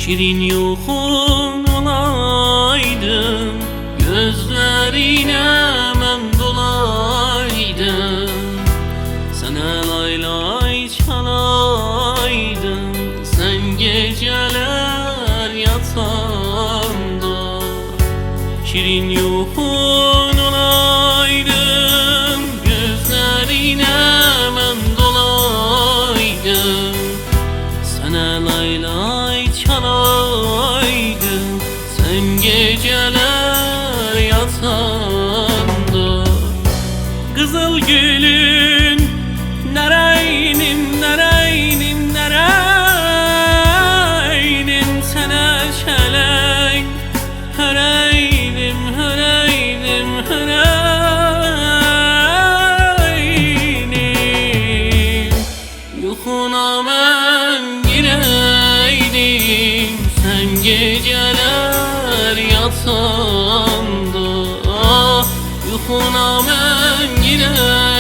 Şirin yuxun olaydım, gözlerine mən dolaydım. Sənə laylay çalaydım, sən gecələr yatanda. Şirin yuxun olaydım, gözlerine mən dolaydım. Sənə laylay çalaydım, sən gecələr yatanda. Qızıl gülün nərəynim, nərəynim, nərəynim, sənə kələk hörəydim, hörəydim, hörəydim. Yuxuna mən girəydim, sən gecələr yatanda. Yuxuna mən girəydim,